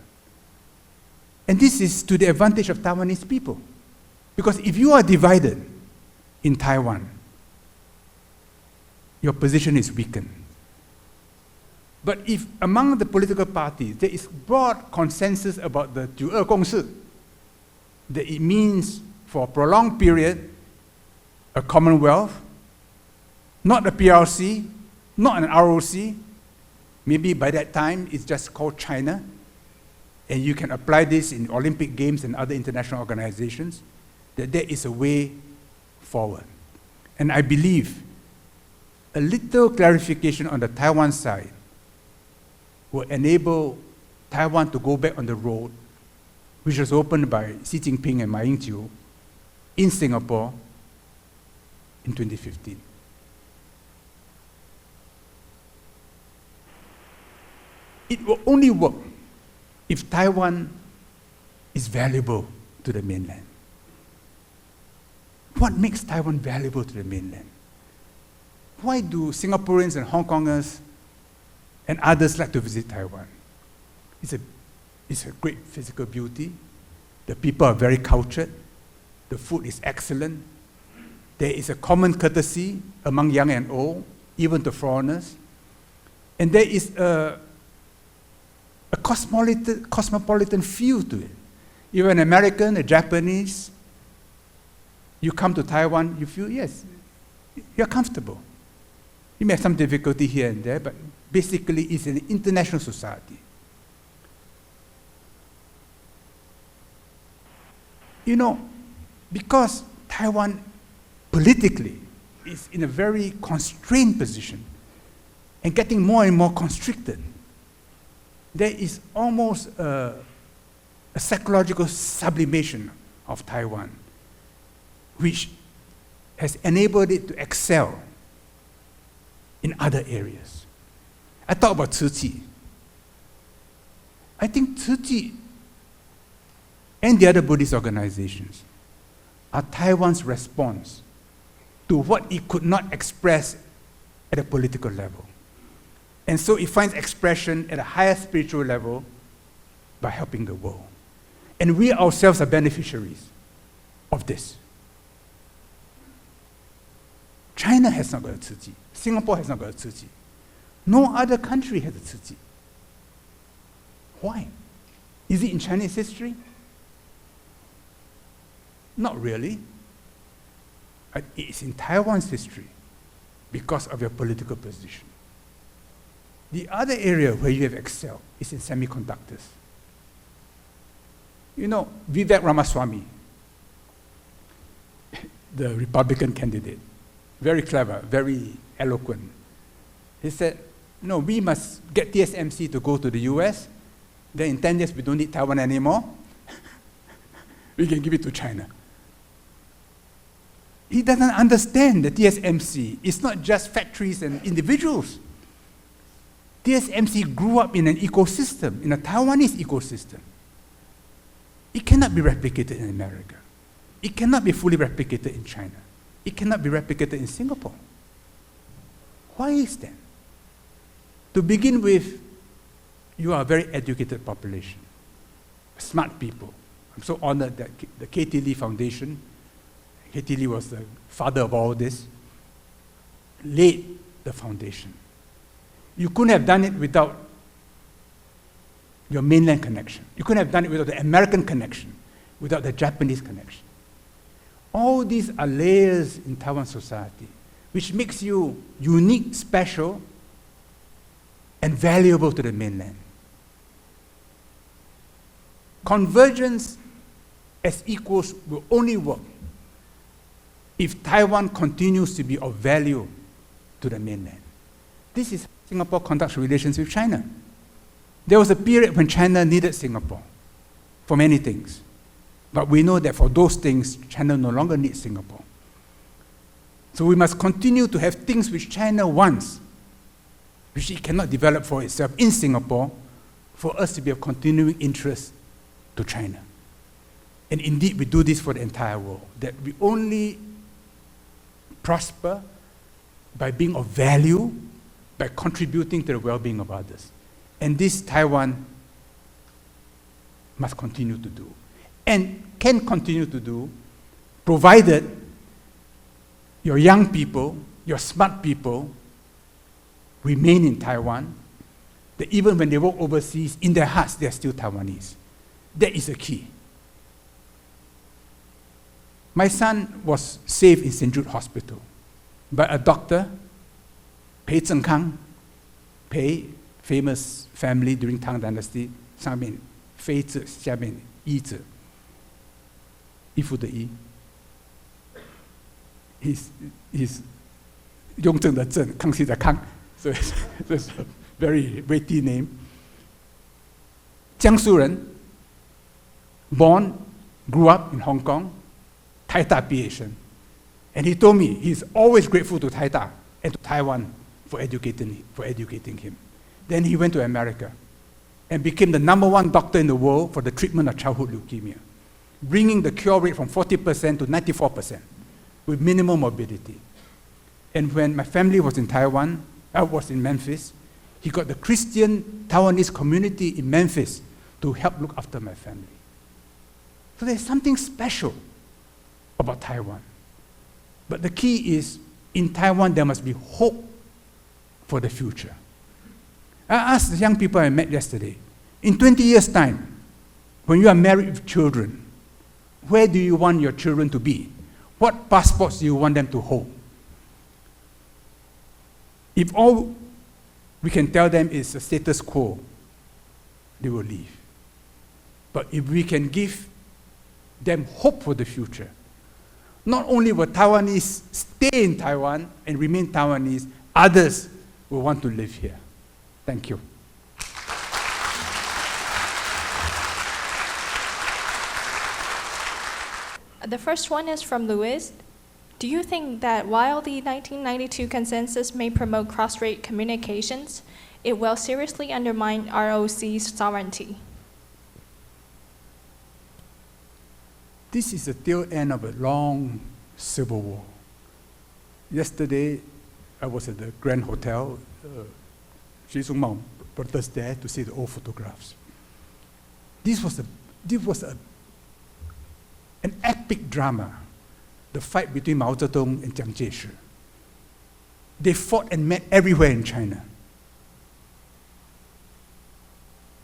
And this is to the advantage of Taiwanese people. Because if you are divided in Taiwan, your position is weakened. But if among the political parties there is broad consensus about the 九二共识, that it means for a prolonged period a Commonwealth, not a PRC, not an ROC, maybe by that time it's just called China, and you can apply this in Olympic Games and other international organizations, that there is a way forward. And I believe a little clarification on the Taiwan side will enable Taiwan to go back on the road, which was opened by Xi Jinping and Ma Ying-jeou in Singapore in 2015. It will only work if Taiwan is valuable to the mainland. What makes Taiwan valuable to the mainland? Why do Singaporeans and Hong Kongers and others like to visit Taiwan? It's a great physical beauty. The people are very cultured. The food is excellent. There is a common courtesy among young and old, even to foreigners. And there is a cosmopolitan feel to it. You're an American, a Japanese, you come to Taiwan, you feel, yes, you're comfortable. You may have some difficulty here and there, but basically it's an international society. You know, because Taiwan politically is in a very constrained position and getting more and more constricted, there is almost a psychological sublimation of Taiwan, which has enabled it to excel in other areas. I talk about Tzu Chi. I think Tzu Chi and the other Buddhist organizations are Taiwan's response to what it could not express at a political level. And so it finds expression at a higher spiritual level by helping the world. And we ourselves are beneficiaries of this. China has not got a Tzu Chi. Singapore has not got a Tzu Chi. No other country has a Tzu Chi. Why? Is it in Chinese history? Not really. It's in Taiwan's history because of your political position. The other area where you have excelled is in semiconductors. You know, Vivek Ramaswamy, the Republican candidate, very clever, very eloquent. He said, no, we must get TSMC to go to the US. Then in 10 years, we don't need Taiwan anymore. We can give it to China. He doesn't understand that TSMC is not just factories and individuals. TSMC grew up in an ecosystem, in a Taiwanese ecosystem. It cannot be replicated in America. It cannot be fully replicated in China. It cannot be replicated in Singapore. Why is that? To begin with, you are a very educated population, smart people. I'm so honored that the K.T. Lee Foundation, K.T. Lee was the father of all this, laid the foundation. You couldn't have done it without your mainland connection. You couldn't have done it without the American connection, without the Japanese connection. All these are layers in Taiwan society, which makes you unique, special, and valuable to the mainland. Convergence as equals will only work if Taiwan continues to be of value to the mainland. This is how Singapore conducts relations with China. There was a period when China needed Singapore for many things. But we know that for those things, China no longer needs Singapore. So we must continue to have things which China wants, which it cannot develop for itself in Singapore, for us to be of continuing interest to China. And indeed, we do this for the entire world, that we only prosper by being of value, by contributing to the well-being of others. And this Taiwan must continue to do, and can continue to do, provided your young people, your smart people, remain in Taiwan, that even when they work overseas, in their hearts, they are still Taiwanese. That is the key. My son was saved in St. Jude Hospital by a doctor, Pei Zhengkang, Pei, famous family during Tang Dynasty, 上面妃字，下面一字，衣服的衣。He's 雍正的正，康熙的康，所以这是 very weighty name. 江苏人 born, grew up in Hong Kong, 台大毕业生. And he told me he's always grateful to Taida and to Taiwan for educating him. Then he went to America and became the #1 doctor in the world for the treatment of childhood leukemia, bringing the cure rate from 40% to 94% with minimal morbidity. And when my family was in Taiwan, I was in Memphis, he got the Christian Taiwanese community in Memphis to help look after my family. So there's something special about Taiwan. But the key is, in Taiwan, there must be hope for the future. I asked the young people I met yesterday, in 20 years' time, when you are married with children, where do you want your children to be? What passports do you want them to hold? If all we can tell them is a status quo, they will leave. But if we can give them hope for the future, not only will Taiwanese stay in Taiwan and remain Taiwanese, others will want to live here. Thank you. The first one is from Louis. Do you think that while the 1992 consensus may promote cross-strait communications, it will seriously undermine ROC's sovereignty? This is the tail end of a long civil war. Yesterday, I was at the Grand Hotel.徐宗懋brought us there to see the old photographs. This was an epic drama, the fight between Mao Zedong and Jiang Jieshi. They fought and met everywhere in China.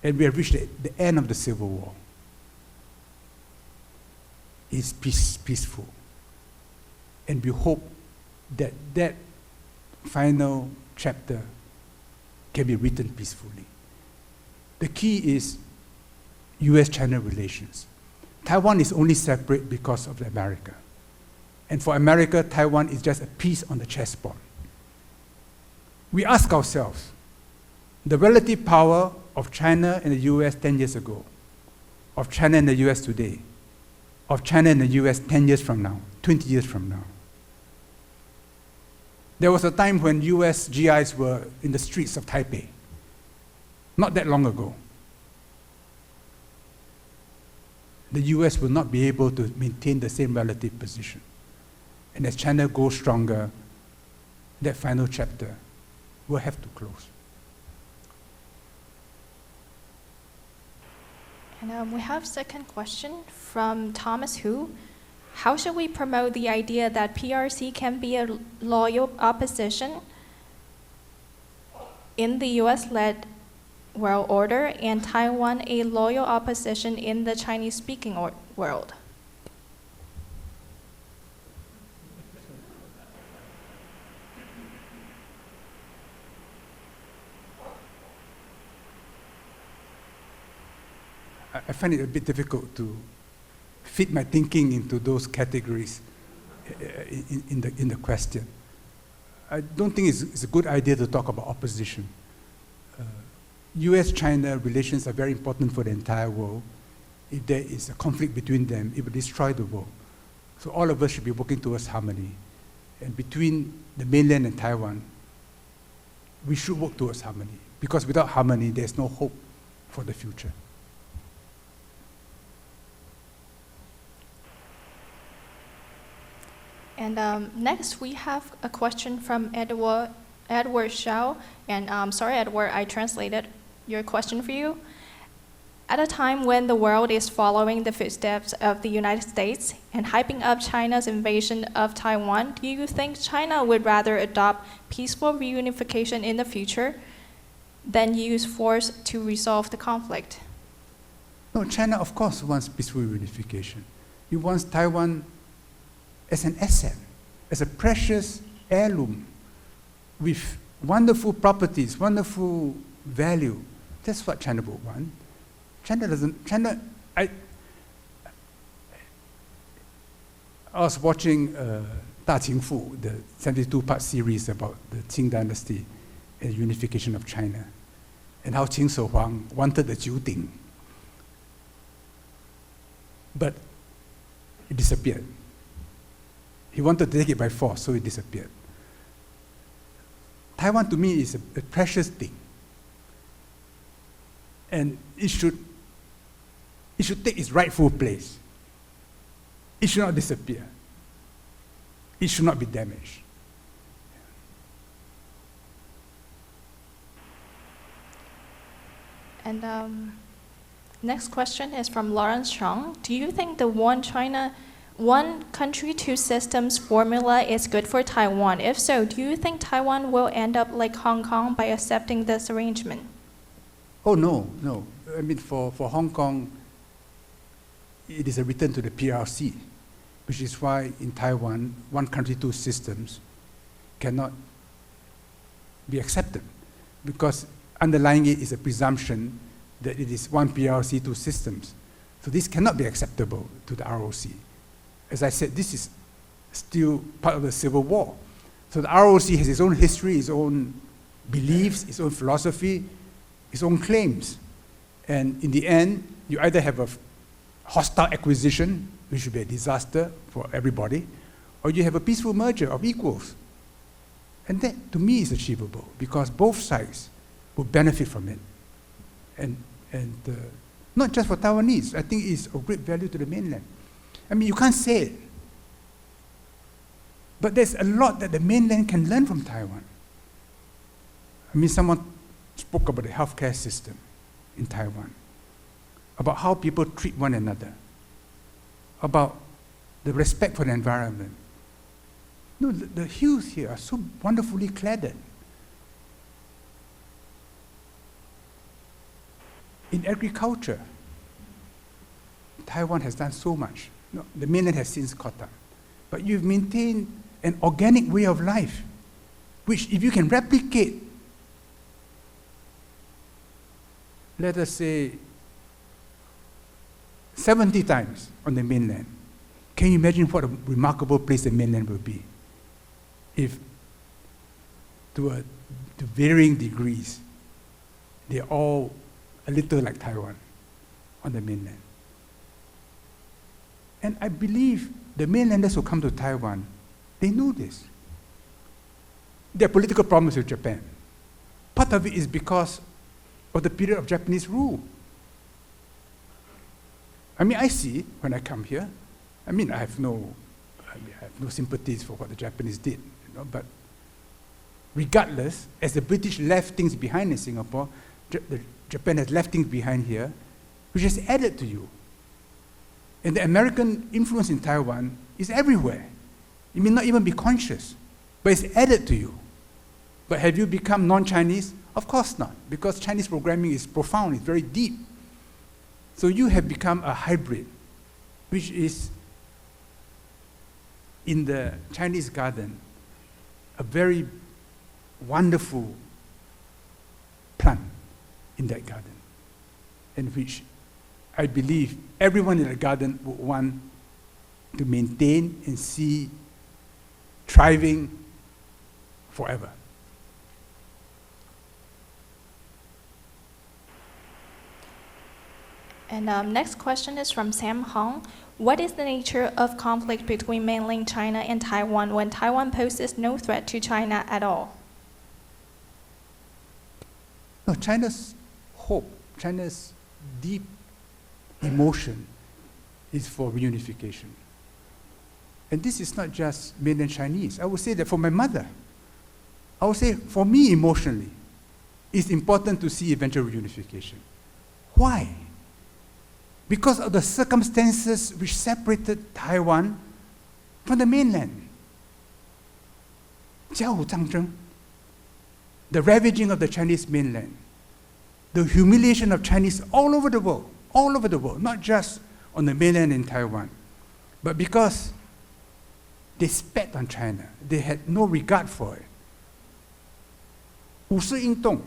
And we have reached the end of the Civil War. It's peaceful. And we hope that that final chapter can be written peacefully. The key is US-China relations. Taiwan is only separate because of America. And for America, Taiwan is just a piece on the chessboard. We ask ourselves, the relative power of China and the US 10 years ago, of China and the US today, of China and the US 10 years from now, 20 years from now. There was a time when US GIs were in the streets of Taipei, not that long ago. The US will not be able to maintain the same relative position. And as China goes stronger, that final chapter will have to close. And we have second question from Thomas Hu. How should we promote the idea that PRC can be a loyal opposition in the US-led world order and Taiwan a loyal opposition in the Chinese-speaking world? I find it a bit difficult to fit my thinking into those categories in the question. I don't think it's a good idea to talk about opposition. US-China relations are very important for the entire world. If there is a conflict between them, it will destroy the world. So all of us should be working towards harmony. And between the mainland and Taiwan, we should work towards harmony. Because without harmony, there's no hope for the future. And next, we have a question from Edward Shao. And sorry, Edward, I translated your question for you. At a time when the world is following the footsteps of the United States and hyping up China's invasion of Taiwan, do you think China would rather adopt peaceful reunification in the future than use force to resolve the conflict? No, China, of course, wants peaceful reunification. It wants Taiwan as an asset, as a precious heirloom with wonderful properties, wonderful value. That's what China would want. I was watching Da Qing Fu, the 72-part series about the Qing dynasty and unification of China, and how Qin Shi Huang wanted the Jiu Ding, but it disappeared. He wanted to take it by force, so it disappeared. Taiwan, to me, is a precious thing. And it should take its rightful place. It should not disappear. It should not be damaged. And next question is from Lawrence Chong. Do you think the one country, two systems formula is good for Taiwan? If so, do you think Taiwan will end up like Hong Kong by accepting this arrangement? Oh, no. I mean, for Hong Kong, it is a return to the PRC, which is why in Taiwan, one country, two systems cannot be accepted, because underlying it is a presumption that it is one PRC, two systems. So this cannot be acceptable to the ROC. As I said, this is still part of the Civil War. So the ROC has its own history, its own beliefs, its own philosophy, its own claims. And in the end, you either have a hostile acquisition, which would be a disaster for everybody, or you have a peaceful merger of equals. And that, to me, is achievable, because both sides will benefit from it. And not just for Taiwanese, I think it's of great value to the mainland. I mean, you can't say it, but there's a lot that the mainland can learn from Taiwan. I mean, someone spoke about the healthcare system in Taiwan, about how people treat one another, about the respect for the environment. No, the hills here are so wonderfully cladded. In agriculture, Taiwan has done so much. No, the mainland has since caught up. But you've maintained an organic way of life, which if you can replicate, let us say, 70 times on the mainland. Can you imagine what a remarkable place the mainland will be if, to varying degrees, they're all a little like Taiwan on the mainland. And I believe the mainlanders who come to Taiwan, they know this. There are political problems with Japan. Part of it is because of the period of Japanese rule. I mean, I see when I come here. I mean, I have no sympathies for what the Japanese did, but regardless, as the British left things behind in Singapore, Japan has left things behind here, which has added to you. And the American influence in Taiwan is everywhere. You may not even be conscious, but it's added to you. But have you become non-Chinese? Of course not, because Chinese programming is profound, it's very deep. So you have become a hybrid, which is, in the Chinese garden, a very wonderful plant in that garden, and which I believe everyone in the garden would want to maintain and see thriving forever. And next question is from Sam Hong. What is the nature of conflict between mainland China and Taiwan when Taiwan poses no threat to China at all? No, China's hope, China's deep emotion is for reunification. And this is not just mainland Chinese. I would say that for my mother, I would say for me emotionally, it's important to see eventual reunification. Why? Because of the circumstances which separated Taiwan from the mainland. 甲午战争, the ravaging of the Chinese mainland, the humiliation of Chinese all over the world, not just on the mainland in Taiwan, but because they spat on China, they had no regard for it. 五四运动,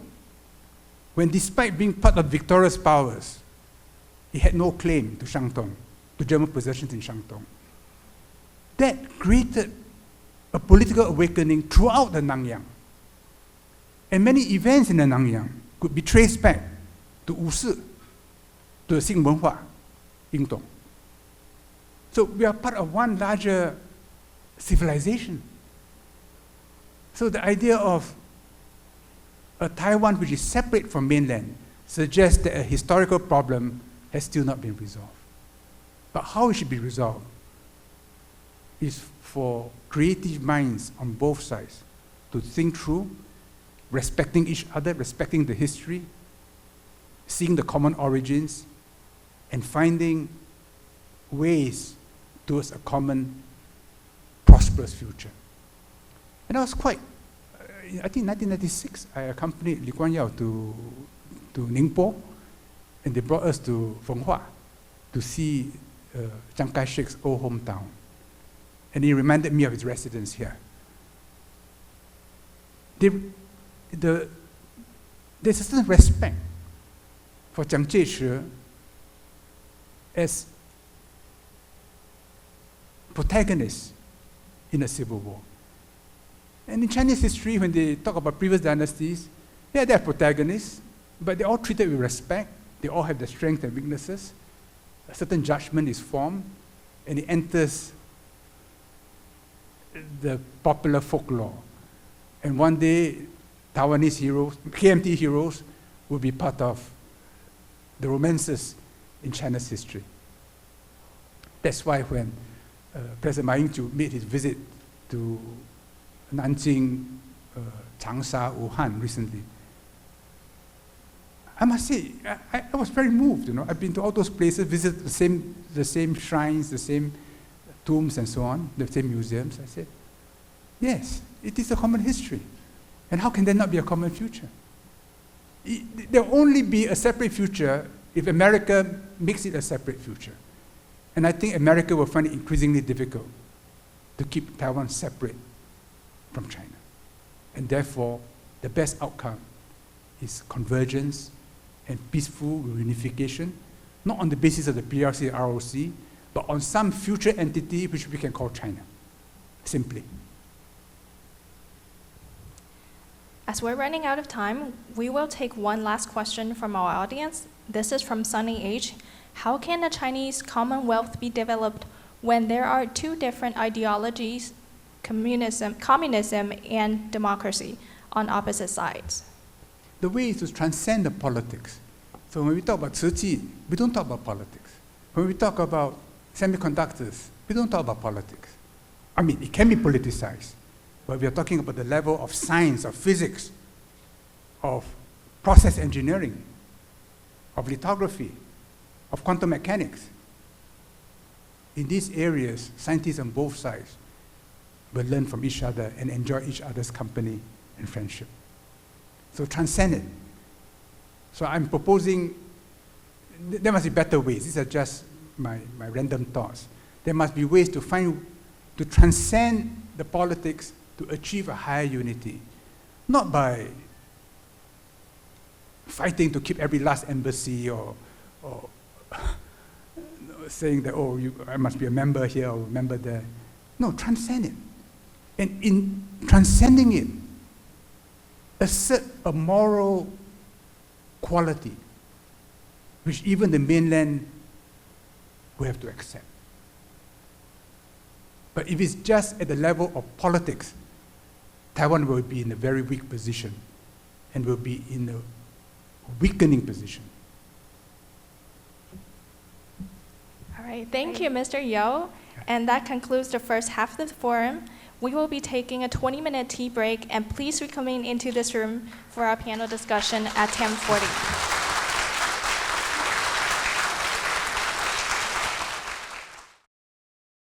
when despite being part of victorious powers, it had no claim to Shantung, to German possessions in Shantung. That created a political awakening throughout the Nanyang. And many events in the Nanyang could be traced back to 五四, to the 新文化运动. So we are part of one larger civilization. So the idea of a Taiwan which is separate from mainland suggests that a historical problem has still not been resolved. But how it should be resolved is for creative minds on both sides to think through, respecting each other, respecting the history, seeing the common origins, and finding ways towards a common prosperous future. And I was quite, I think 1996, I accompanied Lee Kuan Yew to Ningpo, and they brought us to Fenghua to see Chiang Kai-shek's old hometown. And he reminded me of his residence here. There's a certain respect for Chiang Kai-shek as protagonist in a civil war. And in Chinese history, when they talk about previous dynasties, yeah, they're protagonists, but they're all treated with respect. They all have their strengths and weaknesses. A certain judgment is formed, and it enters the popular folklore. And one day, Taiwanese heroes, KMT heroes, will be part of the romances in China's history. That's why when President Ma Ying-jeou made his visit to Nanjing, Changsha, Wuhan recently, I must say, I was very moved. I've been to all those places, visited the same shrines, the same tombs and so on, the same museums. I said, yes, it is a common history. And how can there not be a common future? There will only be a separate future if America makes it a separate future. And I think America will find it increasingly difficult to keep Taiwan separate from China. And therefore, the best outcome is convergence and peaceful reunification not on the basis of the PRC, ROC, but on some future entity which we can call China, simply. As we're running out of time, we will take one last question from our audience. This is from Sunny H. How can a Chinese Commonwealth be developed when there are two different ideologies, communism and democracy, on opposite sides? The way is to transcend the politics. So when we talk about 瓷器, we don't talk about politics. When we talk about semiconductors, we don't talk about politics. I mean, it can be politicized, but we are talking about the level of science, of physics, of process engineering, of lithography, of quantum mechanics. In these areas, scientists on both sides will learn from each other and enjoy each other's company and friendship. So transcend it. So I'm proposing, there must be better ways. These are just my random thoughts. There must be ways to transcend the politics to achieve a higher unity, not by fighting to keep every last embassy or saying that, oh, I must be a member here or a member there. No, transcend it. And in transcending it, assert a moral quality which even the mainland will have to accept. But if it's just at the level of politics, Taiwan will be in a very weak position and will be in a weakening position. All right, thank you, Mr. Yo. And that concludes the first half of the forum. We will be taking a 20-minute tea break, and please reconvene into this room for our panel discussion at 10:40.